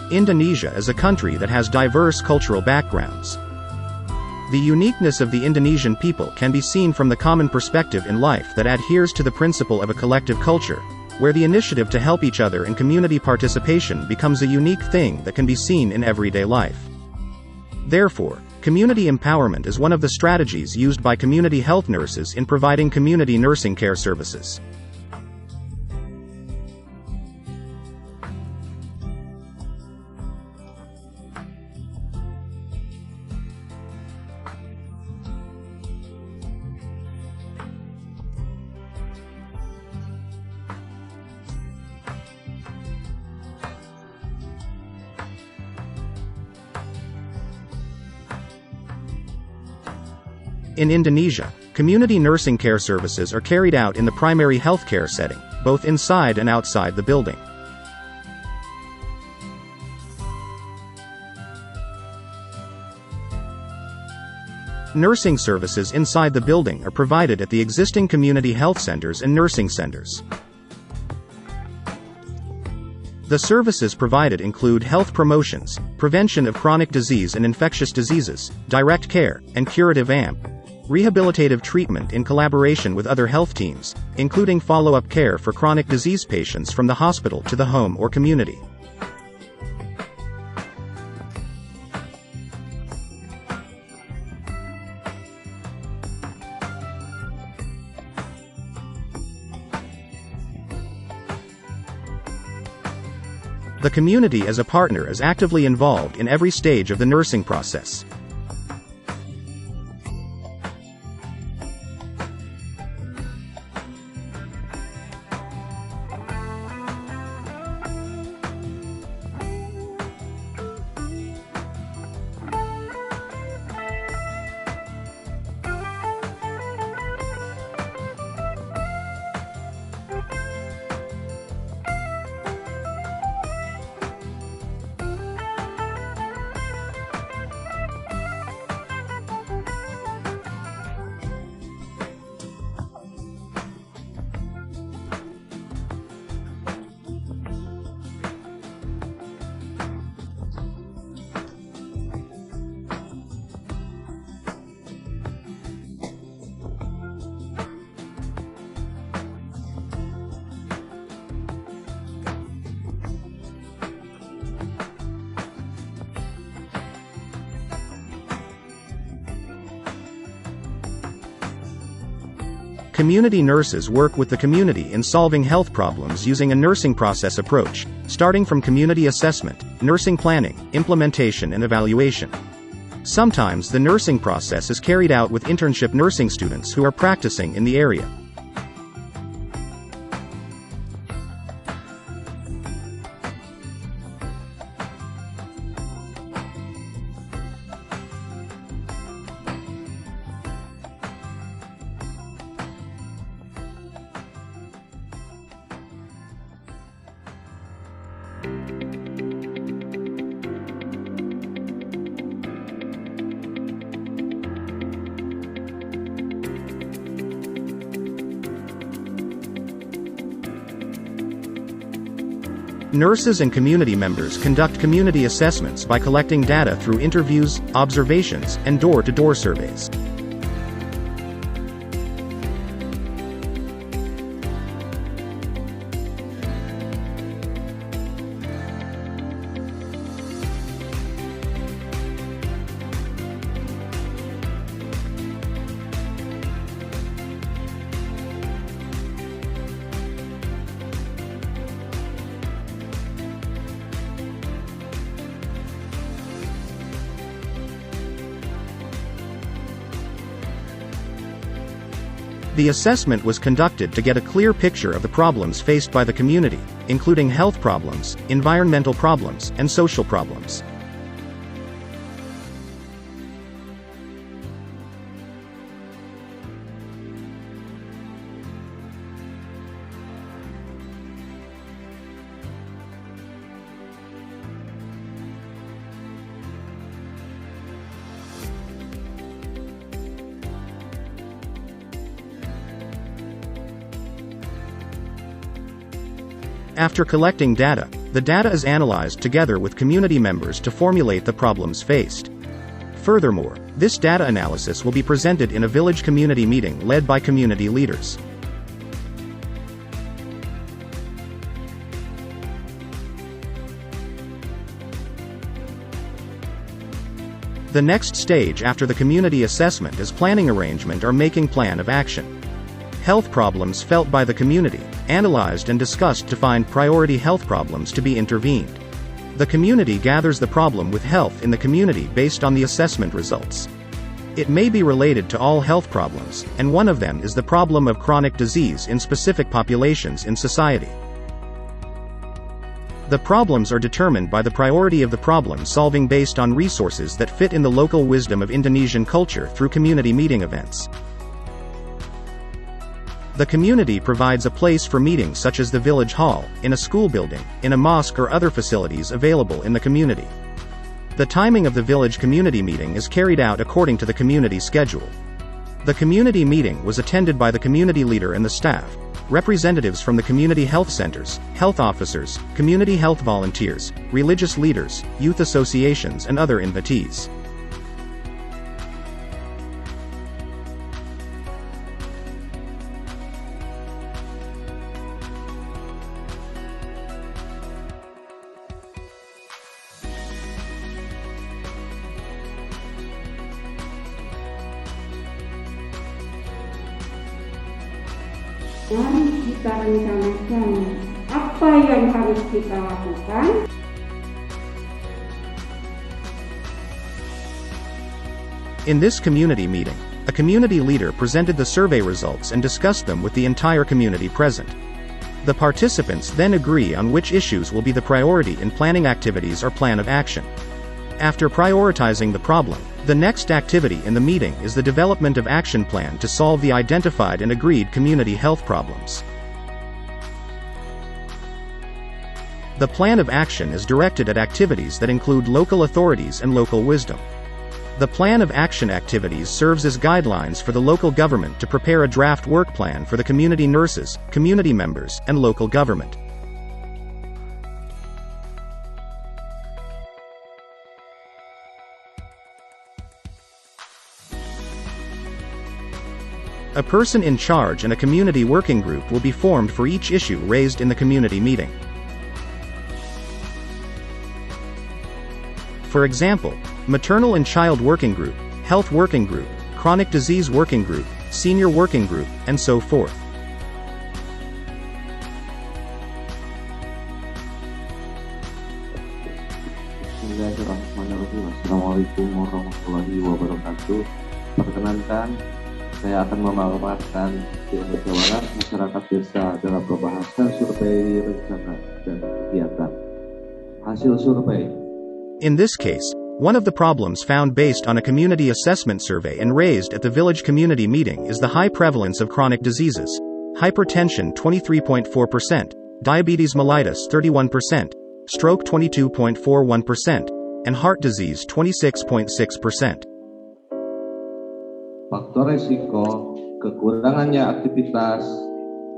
Indonesia is a country that has diverse cultural backgrounds. The uniqueness of the Indonesian people can be seen from the common perspective in life that adheres to the principle of a collective culture, where the initiative to help each other and community participation becomes a unique thing that can be seen in everyday life. Therefore, community empowerment is one of the strategies used by community health nurses in providing community nursing care services. In Indonesia, community nursing care services are carried out in the primary healthcare setting, both inside and outside the building. Nursing services inside the building are provided at the existing community health centers and nursing centers. The services provided include health promotions, prevention of chronic disease and infectious diseases, direct care, and curative AMP. Rehabilitative treatment in collaboration with other health teams, including follow-up care for chronic disease patients from the hospital to the home or community. The community as a partner is actively involved in every stage of the nursing process. Community nurses work with the community in solving health problems using a nursing process approach, starting from community assessment, nursing planning, implementation and evaluation. Sometimes the nursing process is carried out with internship nursing students who are practicing in the area. Nurses and community members conduct community assessments by collecting data through interviews, observations, and door-to-door surveys. The assessment was conducted to get a clear picture of the problems faced by the community, including health problems, environmental problems, and social problems. After collecting data, the data is analyzed together with community members to formulate the problems faced. Furthermore, this data analysis will be presented in a village community meeting led by community leaders. The next stage after the community assessment is planning arrangement or making plan of action. Health problems felt by the community, analyzed and discussed to find priority health problems to be intervened. The community gathers the problem with health in the community based on the assessment results. It may be related to all health problems, and one of them is the problem of chronic disease in specific populations in society. The problems are determined by the priority of the problem solving based on resources that fit in the local wisdom of Indonesian culture through community meeting events. The community provides a place for meetings such as the village hall, in a school building, in a mosque or other facilities available in the community. The timing of the village community meeting is carried out according to the community schedule. The community meeting was attended by the community leader and the staff, representatives from the community health centers, health officers, community health volunteers, religious leaders, youth associations and other invitees. Mari kita rencanakan apa yang harus kita lakukan. In this community meeting, a community leader presented the survey results and discussed them with the entire community present. The participants then agree on which issues will be the priority in planning activities or plan of action. After prioritizing the problem, the next activity in the meeting is the development of action plan to solve the identified and agreed community health problems. The plan of action is directed at activities that include local authorities and local wisdom. The plan of action activities serves as guidelines for the local government to prepare a draft work plan for the community nurses, community members, and local government. A person in charge and a community working group will be formed for each issue raised in the community meeting. For example, Maternal and Child Working Group, Health Working Group, Chronic Disease Working Group, Senior Working Group, and so forth. Bismillahirrahmanirrahim. Assalamualaikum warahmatullahi wabarakatuh. Perkenankan, saya akan memaparkan di musyawarah masyarakat desa dalam pembahasan survei rencana dan kegiatan. Hasil survei. In this case, one of the problems found based on a community assessment survey and raised at the village community meeting is the high prevalence of chronic diseases. Hypertension 23.4%, diabetes mellitus 31%, stroke 22.41%, and heart disease 26.6%. Faktor resiko, kekurangannya aktivitas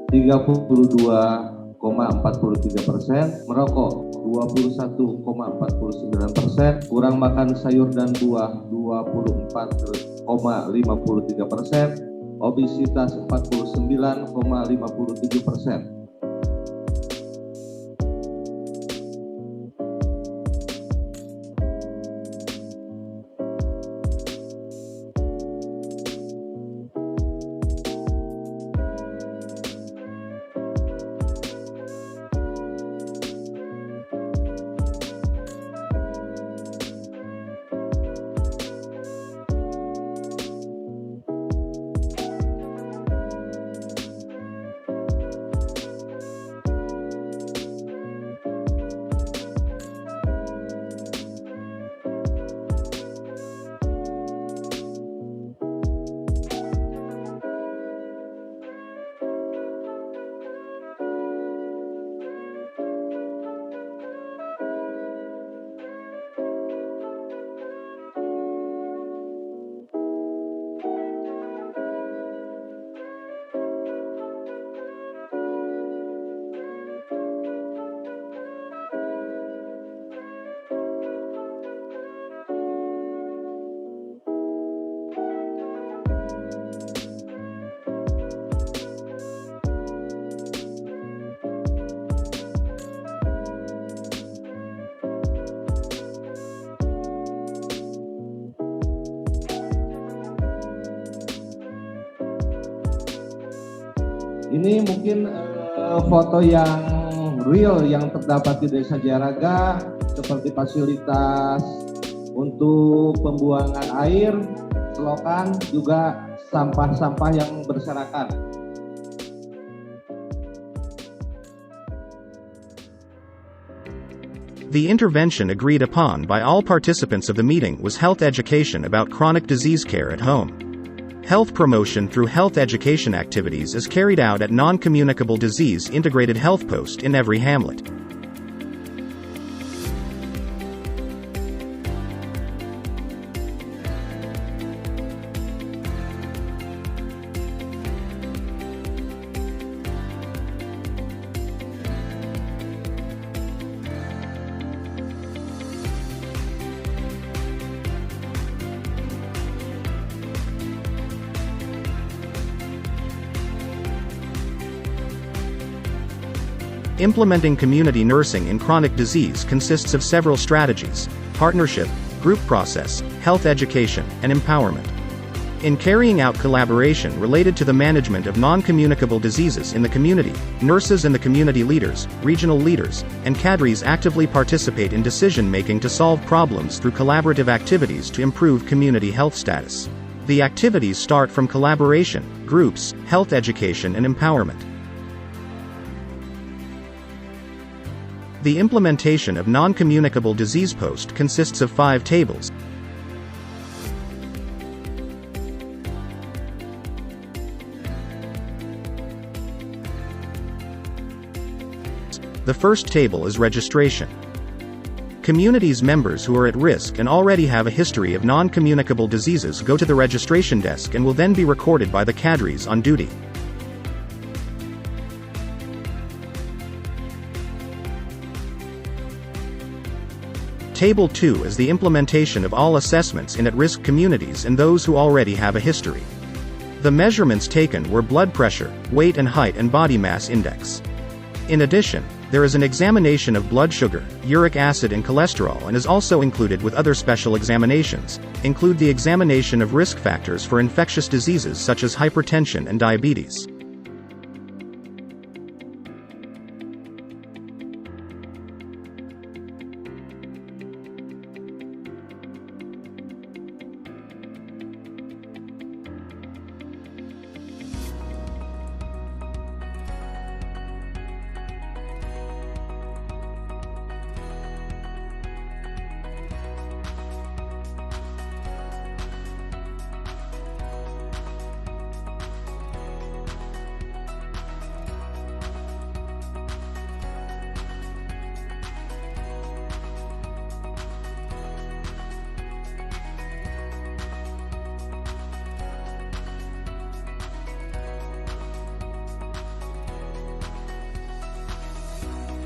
32, 21,43%, merokok 21,49%, kurang makan sayur dan buah 24,53%, obesitas 49,57%. Ini mungkin foto yang real yang terdapat di Desa Jayaraga, seperti fasilitas untuk pembuangan air, selokan, juga sampah-sampah yang berserakan. The intervention agreed upon by all participants of the meeting was health education about chronic disease care at home. Health promotion through health education activities is carried out at non-communicable disease integrated health post in every hamlet. Implementing community nursing in chronic disease consists of several strategies: partnership, group process, health education, and empowerment. In carrying out collaboration related to the management of non-communicable diseases in the community, nurses and the community leaders, regional leaders, and cadres actively participate in decision-making to solve problems through collaborative activities to improve community health status. The activities start from collaboration, groups, health education, and empowerment. The implementation of non-communicable disease post consists of 5 tables. The first table is registration. Communities members who are at risk and already have a history of non-communicable diseases go to the registration desk and will then be recorded by the cadres on duty. Table 2 is the implementation of all assessments in at-risk communities and those who already have a history. The measurements taken were blood pressure, weight and height, and body mass index. In addition, there is an examination of blood sugar, uric acid and cholesterol, and is also included with other special examinations, include the examination of risk factors for infectious diseases such as hypertension and diabetes.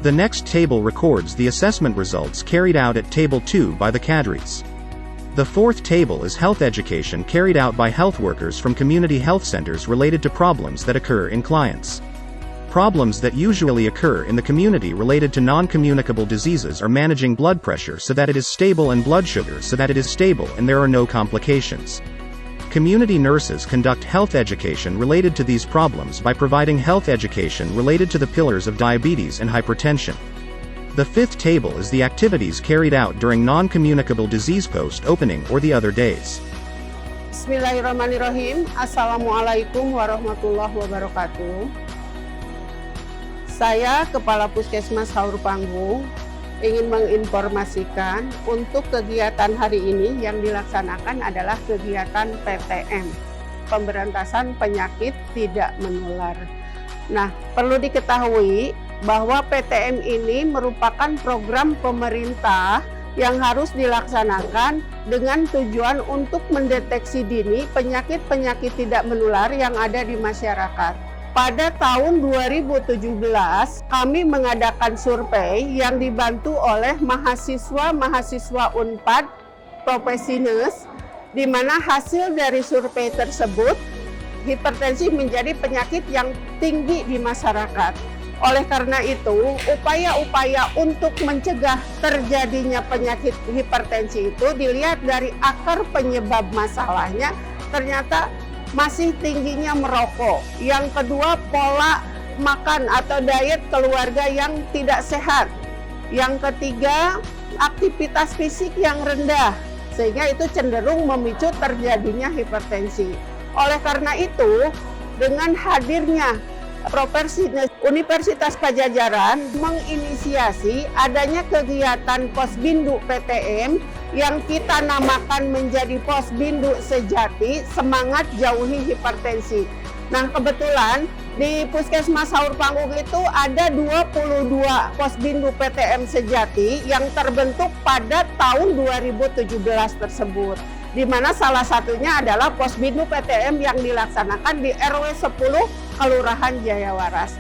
The next table records the assessment results carried out at Table 2 by the cadres. The fourth table is health education carried out by health workers from community health centers related to problems that occur in clients. Problems that usually occur in the community related to non-communicable diseases are managing blood pressure so that it is stable and blood sugar so that it is stable and there are no complications. Community nurses conduct health education related to these problems by providing health education related to the pillars of diabetes and hypertension. The fifth table is the activities carried out during non-communicable disease post-opening or the other days. Bismillahirrahmanirrahim. Assalamualaikum warahmatullahi wabarakatuh. Saya Kepala Puskesmas Haur Panggung ingin menginformasikan untuk kegiatan hari ini yang dilaksanakan adalah kegiatan PTM, Pemberantasan Penyakit Tidak Menular. Nah, perlu diketahui bahwa PTM ini merupakan program pemerintah yang harus dilaksanakan dengan tujuan untuk mendeteksi dini penyakit-penyakit tidak menular yang ada di masyarakat. Pada tahun 2017, kami mengadakan survei yang dibantu oleh mahasiswa-mahasiswa Unpad Profesi Nurse, di mana hasil dari survei tersebut, hipertensi menjadi penyakit yang tinggi di masyarakat. Oleh karena itu, upaya-upaya untuk mencegah terjadinya penyakit hipertensi itu dilihat dari akar penyebab masalahnya, ternyata masih tingginya merokok. Yang kedua, pola makan atau diet keluarga yang tidak sehat. Yang ketiga, aktivitas fisik yang rendah, sehingga itu cenderung memicu terjadinya hipertensi. Oleh karena itu, dengan hadirnya Universitas Padjadjaran menginisiasi adanya kegiatan Posbindu PTM yang kita namakan menjadi Posbindu Sejati, Semangat Jauhi Hipertensi. Nah, kebetulan di Puskesmas Haur Panggung itu ada 22 Posbindu PTM Sejati yang terbentuk pada tahun 2017 tersebut, di mana salah satunya adalah Posbindu PTM yang dilaksanakan di RW 10 Kelurahan Jayawaras.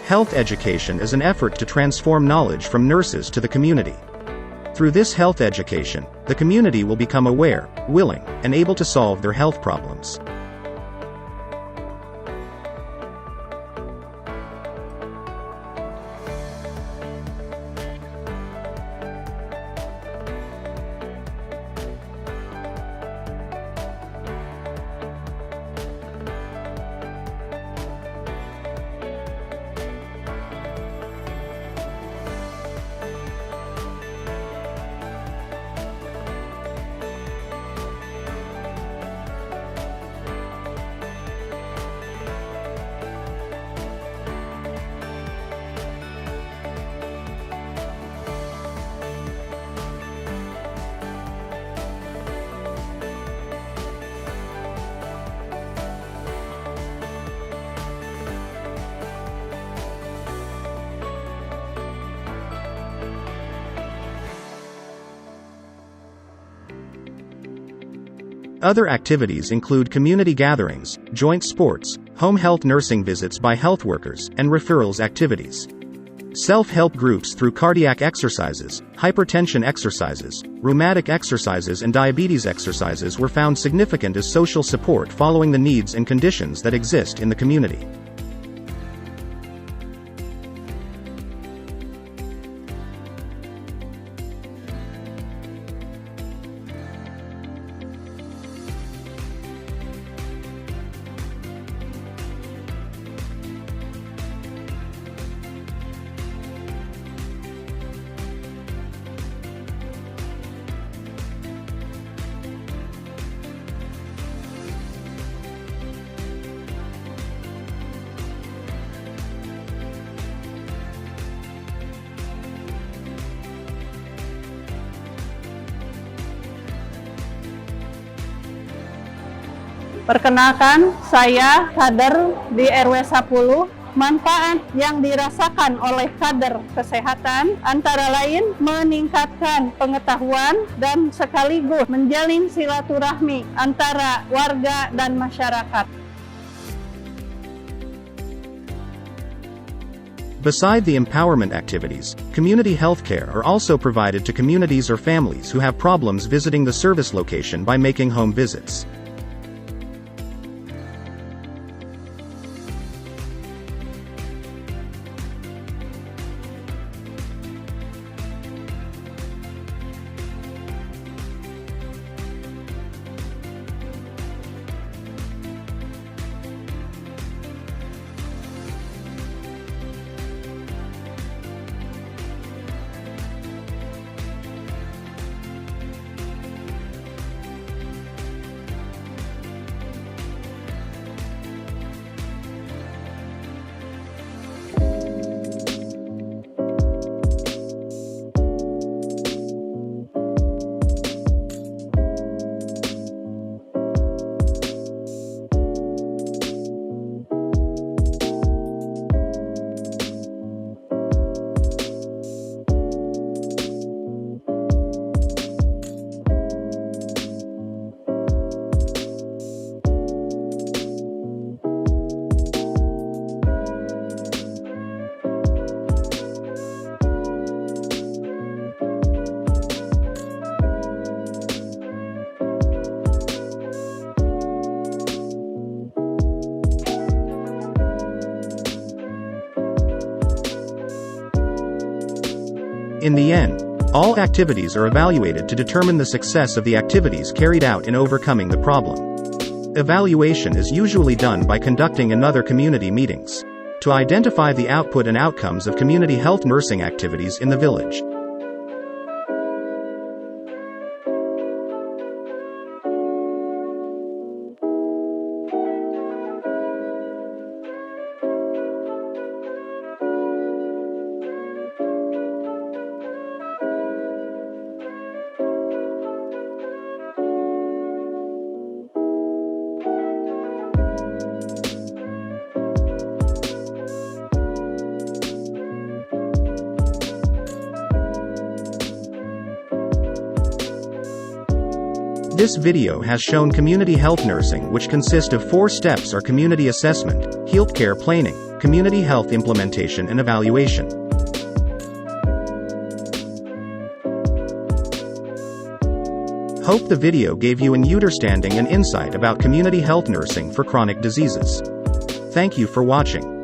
Health education is an effort to transform knowledge from nurses to the community. Through this health education, the community will become aware, willing, and able to solve their health problems. Other activities include community gatherings, joint sports, home health nursing visits by health workers, and referrals activities. Self-help groups through cardiac exercises, hypertension exercises, rheumatic exercises and diabetes exercises were found significant as social support following the needs and conditions that exist in the community. Perkenalkan, saya kader di RW 10 Manfaat yang dirasakan oleh kader kesehatan antara lain meningkatkan pengetahuan dan sekaligus menjalin silaturahmi antara warga dan masyarakat. Beside the empowerment activities, community healthcare are also provided to communities or families who have problems visiting the service location by making home visits. In the end, all activities are evaluated to determine the success of the activities carried out in overcoming the problem. Evaluation is usually done by conducting another community meetings to identify the output and outcomes of community health nursing activities in the village. This video has shown community health nursing, which consists of 4 steps: are community assessment, healthcare planning, community health implementation and evaluation. Hope the video gave you an understanding and insight about community health nursing for chronic diseases. Thank you for watching.